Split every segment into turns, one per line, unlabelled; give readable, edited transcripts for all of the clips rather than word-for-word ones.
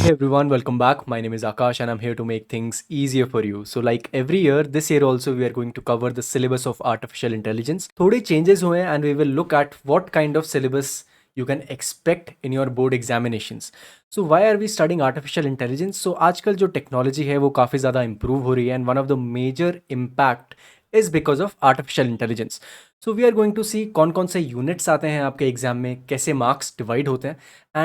Hey everyone, welcome back. My name is Akash and I'm here to make things easier for you. So like every year, this year also we are going to cover the syllabus of artificial intelligence. थोड़े changes हुए हैं and we will look at what kind of syllabus you can expect in your board examinations. So why are we studying artificial intelligence? So आजकल जो technology है वो काफ़ी ज़्यादा improve हो रही है and one of the major impact is because of artificial intelligence. So we are going to see कौन कौन से units आते हैं आपके exam में, कैसे marks divide होते हैं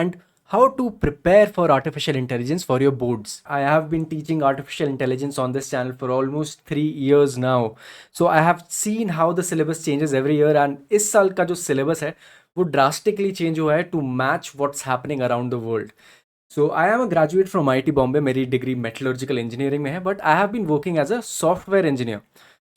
and how to prepare for artificial intelligence for your boards. I have been teaching artificial intelligence on this channel for almost 3 years now. So I have seen how the syllabus changes every year and इस साल का जो syllabus है वो drastically change हुआ है to match what's happening around the world. So I am a graduate from IIT Bombay. मेरी degree metallurgical engineering में है, but I have been working as a software engineer.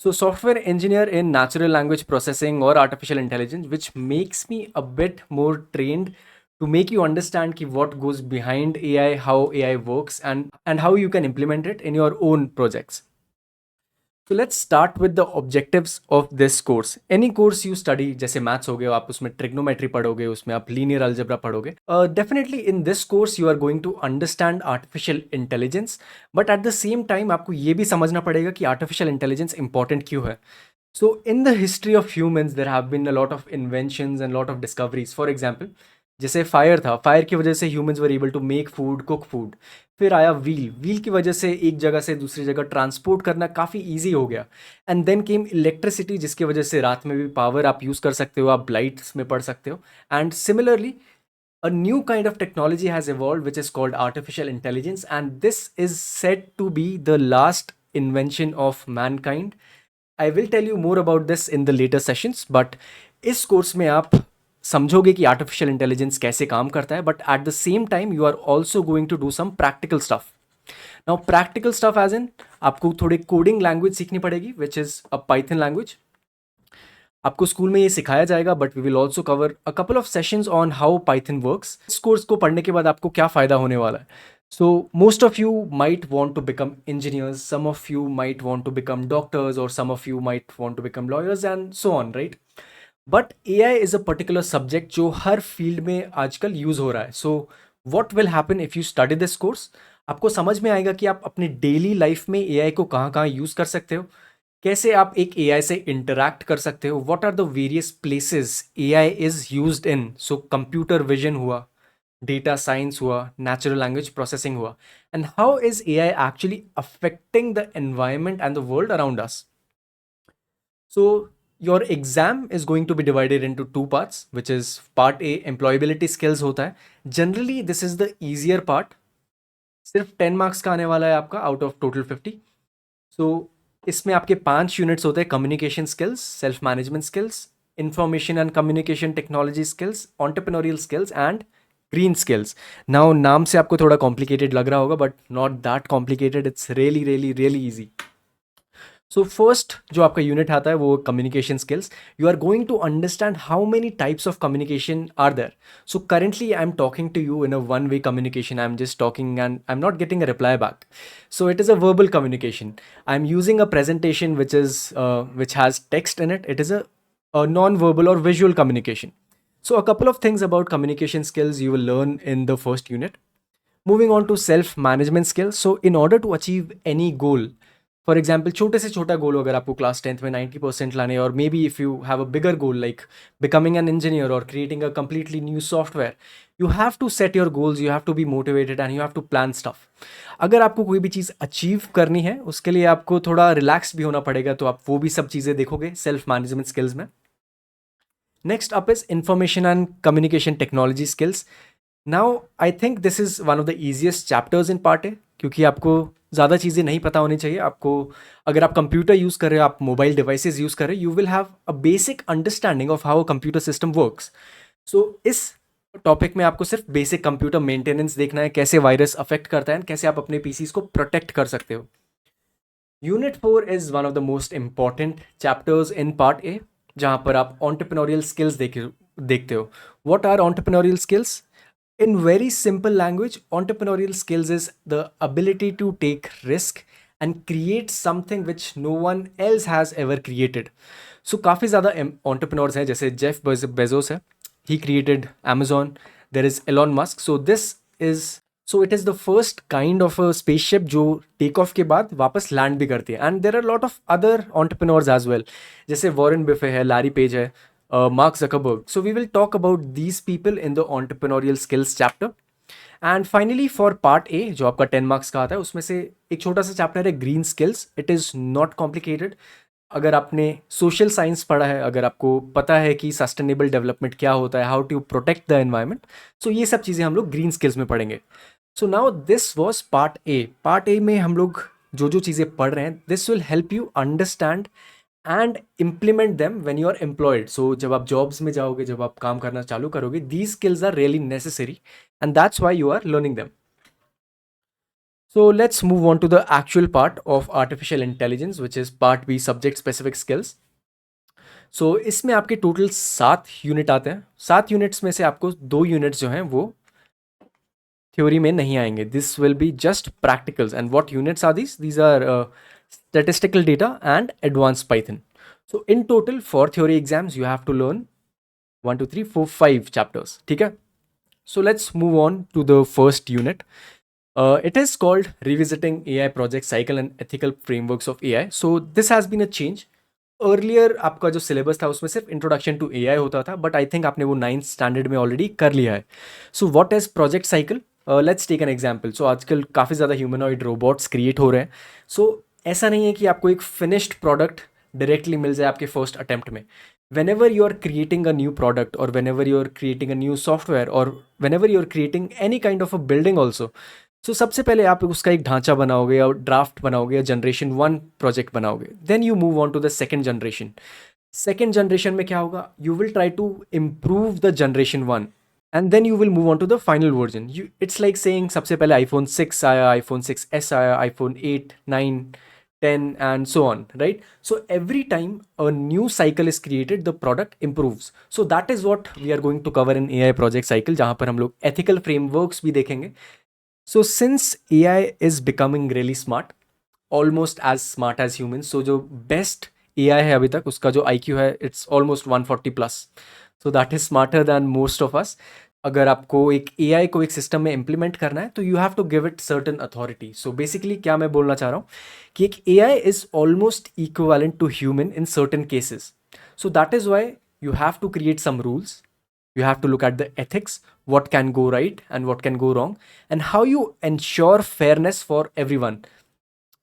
So software engineer in natural language processing or artificial intelligence, which makes me a bit more trained to make you understand ki what goes behind AI, how AI works, and how you can implement it in your own projects. So let's start with the objectives of this course. Any course you study, जैसे maths हो गए, आप उसमें trigonometry पढ़ोगे, उसमें आप linear algebra पढ़ोगे. Definitely in this course you are going to understand artificial intelligence, but at the same time आपको ये भी समझना पड़ेगा कि artificial intelligence important क्यों है. So in the history of humans, there have been a lot of inventions and lot of discoveries. For example, जैसे fire था, फायर की वजह से humans were able to make food, cook food. फिर आया wheel, wheel की वजह से एक जगह से दूसरी जगह ट्रांसपोर्ट करना काफ़ी ईजी हो गया. एंड देन केम इलेक्ट्रिसिटी, जिसकी वजह से रात में भी पावर आप यूज़ कर सकते हो, आप लाइट्स में पढ़ सकते हो. And similarly a new kind of technology has evolved which is called artificial intelligence, and this is said to be the last invention of mankind. I will tell you more about this in the later sessions, but इस course में आप समझोगे कि artificial intelligence कैसे काम करता है, but at the same time you are also going to do some practical stuff. Now practical stuff as in आपको थोड़ी कोडिंग लैंग्वेज सीखनी पड़ेगी which is a Python language. आपको स्कूल में ये सिखाया जाएगा, but we will also cover a couple of sessions on how Python works. इस कोर्स को पढ़ने के बाद आपको क्या फ़ायदा होने वाला है? So most of you might want to become engineers, some of you might want to become doctors, or some of you might want to become lawyers and so on, right? But AI is a particular subject जो हर field में आजकल use हो रहा है. So what will happen if you study this course? आपको समझ में आएगा कि आप अपने डेली लाइफ में AI को कहाँ कहाँ यूज़ कर सकते हो, कैसे आप एक AI से इंटरैक्ट कर सकते हो, what are the various places AI is used in. So computer vision हुआ, डेटा साइंस हुआ, नेचुरल लैंग्वेज प्रोसेसिंग हुआ, and how is AI actually affecting the environment and the world around us. So your exam is going to be divided into two parts, which is part A, employability skills होता है. Generally this is the easier part. सिर्फ 10 marks का आने वाला है आपका out of total 50. सो इसमें आपके 5 यूनिट्स होते हैं: communication skills, self management skills, information and communication technology skills, entrepreneurial skills and green skills. Now नाम से आपको थोड़ा कॉम्प्लिकेटेड लग रहा होगा, but not that complicated. It's really really really easy. So first जो आपका यूनिट आता है वो communication skills. You are going to understand how many types of communication are there. So currently I am talking to you in a one way communication. I am just talking and I am not getting a reply back. So it is a verbal communication. I'm using a presentation which has text in it. It is a non-verbal or visual communication. So a couple of things about communication skills you will learn in the first unit. Moving on to self-management skills. So in order to achieve any goal, for example छोटे से छोटा गोल अगर आपको class 10th में 90% लाने, और maybe if you have a bigger goal like becoming an engineer और creating a completely new software, you have to set your goals, you have to be motivated and you have to plan stuff. अगर आपको कोई भी चीज़ achieve करनी है उसके लिए आपको थोड़ा रिलैक्स भी होना पड़ेगा, तो आप वो भी सब चीज़ें देखोगे सेल्फ मैनेजमेंट स्किल्स में. Next up is information and communication technology skills. Now I think this is one of the easiest chapters in part ए, क्योंकि आपको ज़्यादा चीज़ें नहीं पता होनी चाहिए. आपको अगर आप कंप्यूटर यूज़ कर रहे हो, आप मोबाइल डिवाइसेस यूज़ कर रहे हो, you will have a basic understanding of how a computer system works. So इस टॉपिक में आपको सिर्फ बेसिक कंप्यूटर मेंटेनेंस देखना है, कैसे वायरस अफेक्ट करता है, कैसे आप अपने पीसीज को प्रोटेक्ट कर सकते हो. Unit 4 is one of the most important chapters in part A, जहाँ पर आप एंटरप्रेन्योरियल स्किल्स देखते हो. What are entrepreneurial skills? In very simple language, entrepreneurial skills is the ability to take risk and create something which no one else has ever created. So काफ़ी ज़्यादा entrepreneurs हैं, जैसे Jeff Bezos है, he created Amazon. There is Elon Musk. So this is so it is the first kind of a spaceship जो take off के बाद वापस land भी करती है। And there are lot of other entrepreneurs as well, जैसे Warren Buffett है, Larry Page है, Mark Zuckerberg. So we will talk about these people in the entrepreneurial skills chapter. And finally for part A, जो आपका 10 marks का आता है, उसमें से एक छोटा सा चैप्टर है green skills. It is not complicated. अगर आपने सोशल साइंस पढ़ा है, अगर आपको पता है कि सस्टेनेबल डेवलपमेंट क्या होता है, how to protect the environment, so ये सब चीज़ें हम लोग ग्रीन स्किल्स में पढ़ेंगे। So now this was part A. Part A में हम लोग जो जो चीज़ें पढ़ रहे हैं, this will help you understand and implement them when you are employed. So जब आप जॉब्स में जाओगे, जब आप काम करना चालू करोगे, these skills are really necessary and that's why you are learning them. So let's move on to the actual part of artificial intelligence, which is part B, subject specific skills. So इसमें आपके total 7 unit आते हैं। 7 units में से आपको 2 units जो हैं वो थ्योरी में नहीं आएंगे। This will be just practicals. And what units are these are statistical data and advanced Python. So in total for theory exams you have to learn 1 2 3 4 5 chapters. ठीक है? So let's move on to the first unit. It is called Revisiting AI Project Cycle and Ethical Frameworks of AI. So this has been a change. Earlier आपका जो syllabus था उसमें सिर्फ introduction to AI होता था, but I think आपने वो 9th standard में ऑलरेडी कर लिया है। So what is project cycle? Let's take an example. So आजकल काफ़ी ज़्यादा ह्यूमनॉइड रोबोट्स क्रिएट हो रहे हैं। सो ऐसा नहीं है कि आपको एक फिनिश्ड प्रोडक्ट डायरेक्टली मिल जाए आपके फर्स्ट अटेम्प्ट में। whenever you are creating a new product, or whenever you are creating a new software, or whenever you are creating any kind of a building also, so सबसे पहले आप उसका एक ढांचा बनाओगे या ड्राफ्ट बनाओगे या जनरेशन 1 प्रोजेक्ट बनाओगे, then you move on to the second generation. Second generation में क्या होगा? You will try to improve the generation 1 and then you will move on to the final version. You it's like saying सबसे पहले iPhone 6 आया, iPhone 6s आया, iPhone 8 9 10 and so on, right? So every time a new cycle is created, the product improves. So that is what we are going to cover in AI project cycle, जहाँ पर हम लोग ethical frameworks भी देखेंगे। So since AI is becoming really smart, almost as smart as humans, so जो best AI है अभी तक, उसका जो IQ है, it's almost 140 plus. So that is smarter than most of us. अगर आपको एक AI को एक सिस्टम में इम्प्लीमेंट करना है, तो you have to give it certain authority. So basically क्या मैं बोलना चाह रहा हूँ कि एक AI is almost equivalent to human in certain cases. So that is why you have to create some rules, you have to look at the ethics, what can go right and what can go wrong, and how you ensure fairness for everyone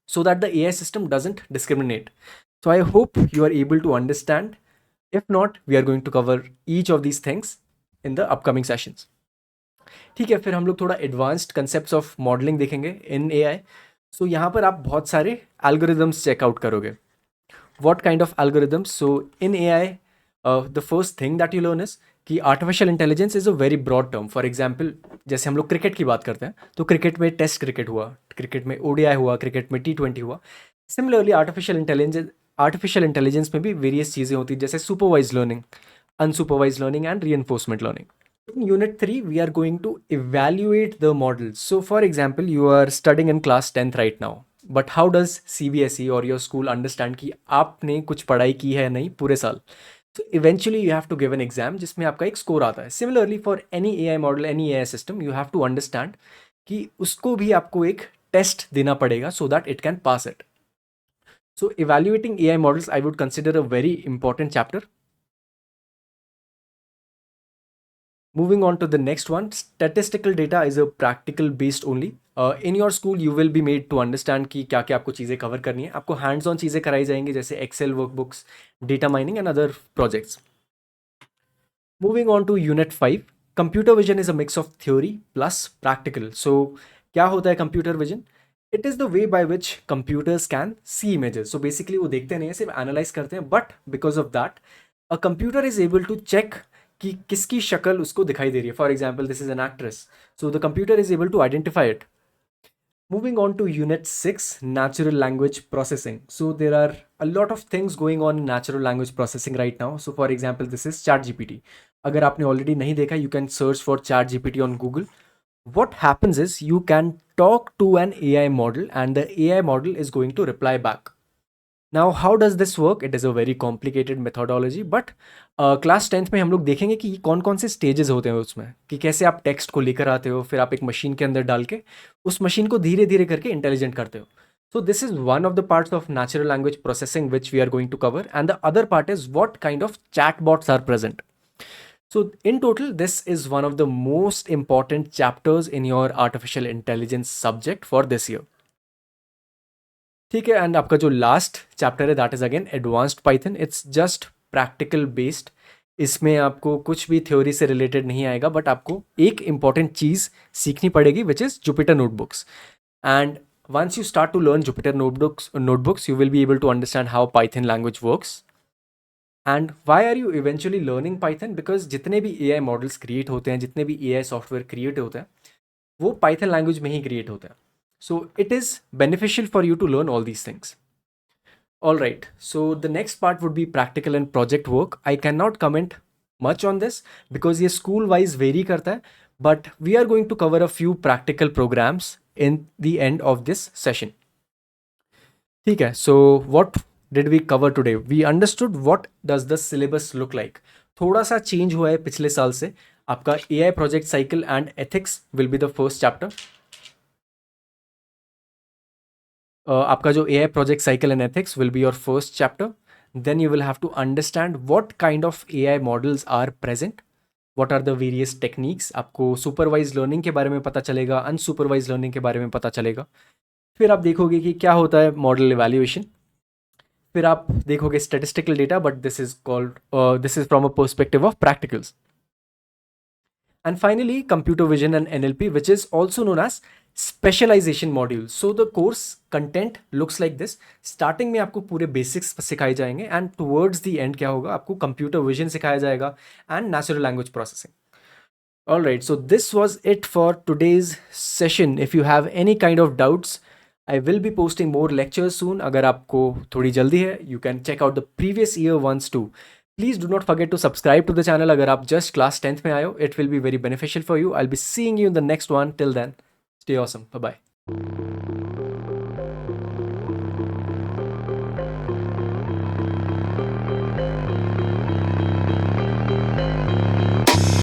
so that the AI system doesn't discriminate. So I hope you are able to understand. If not, we are going to cover each of these things in the upcoming sessions. ठीक है, फिर हम लोग थोड़ा advanced concepts of modelling देखेंगे इन AI. सो यहाँ पर आप बहुत सारे एल्गोरिदम्स चेकआउट करोगे। What kind of algorithms? So in AI, the first thing that you learn is कि artificial intelligence is a very broad term. For example, जैसे हम लोग क्रिकेट की बात करते हैं, तो क्रिकेट में टेस्ट क्रिकेट हुआ, क्रिकेट में ODI हुआ, क्रिकेट में T20 हुआ। सिमिलरली आर्टिफिशियल इंटेलिजेंस में भी वेरियस चीज़ें होती हैं, जैसे supervised learning, unsupervised learning and reinforcement learning. In Unit 3, we are going to evaluate the models. So, for example, you are studying in class 10th right now. But how does CBSE or your school understand कि आपने कुछ पढ़ाई की है नहीं पूरे साल? So, eventually you have to give an exam जिसमें आपका एक स्कोर आता है। Similarly, for any AI model, any AI system, you have to understand कि उसको भी आपको एक टेस्ट देना पड़ेगा so that it can pass it. So, evaluating AI models, I would consider a very important chapter. Moving on to the next one, statistical data is a practical based only. In your school you will be made to understand कि क्या क्या आपको चीज़ें cover करनी है। आपको hands on चीज़ें कराई जाएंगी, जैसे Excel workbooks, data mining and other projects. Moving on to unit 5, computer vision is a mix of theory plus practical. So क्या होता है computer vision? It is the way by which computers can see images. So basically वो देखते नहीं है, सिर्फ analyse करते हैं, but because of that a computer is able to check कि किसकी शक्ल उसको दिखाई दे रही है। For example, this is an actress, so the computer is able to identify it. Moving on to Unit 6, Natural Language Processing. So there are a lot of things going on in natural language processing right now. So for example, this is ChatGPT. अगर आपने already नहीं देखा, you can search for ChatGPT on Google. What happens is you can talk to an AI model and the AI model is going to reply back. Now how does this work? It is a very complicated methodology, but class 10th में हम लोग देखेंगे कि कौन कौन से stages होते हैं उसमें, कि कैसे आप टेक्स्ट को लेकर आते हो, फिर आप एक मशीन के अंदर डाल के उस मशीन को धीरे धीरे करके इंटेलिजेंट करते हो. So this is one of the parts of natural language processing which we are going to cover, and the other part is what kind of chatbots are present. So in total, this is one of the most important chapters in your artificial intelligence subject for this year. ठीक है, and आपका जो last chapter है that is again advanced Python. It's just practical based. इसमें आपको कुछ भी theory से रिलेटेड नहीं आएगा, बट आपको एक इंपॉर्टेंट चीज़ सीखनी पड़ेगी which is Jupiter notebooks. And once you start to learn Jupyter notebooks, you will be able to understand how Python language works. And why are you eventually learning Python? Because जितने भी AI models create होते हैं, जितने भी AI software create होते हैं, वो Python language में ही create होते हैं. So it is beneficial for you to learn all these things. All right. So the next part would be practical and project work. I cannot comment much on this because ये school wise vary करता है. But we are going to cover a few practical programs in the end of this session. ठीक है. So what did we cover today? We understood what does the syllabus look like. थोड़ा सा change हुआ है पिछले साल से. आपका AI project cycle and ethics will be the first chapter. आपका जो AI project cycle and ethics will be your first chapter. Then you will have to understand what kind of AI models are present. What are the various techniques? आपको supervised learning के बारे में पता चलेगा, unsupervised learning के बारे में पता चलेगा. फिर आप देखोगे कि क्या होता है मॉडल इवैल्यूएशन. फिर आप देखोगे statistical data, but this is from a perspective of practicals. And finally, computer vision and NLP, which is also known as specialization module. So the course content looks like this. Starting में आपको पूरे basics सिखाए जाएंगे, and towards the end क्या होगा, आपको computer vision सिखाया जाएगा and natural language processing. Alright, so this was it for today's session. If you have any kind of doubts, I will be posting more lectures soon. अगर आपको थोड़ी जल्दी है, you can check out the previous year ones too. Please do not forget to subscribe to the channel अगर आप just class 10th में आए हो. It will be very beneficial for you. I'll be seeing you in the next one. Till then, stay awesome. Bye bye.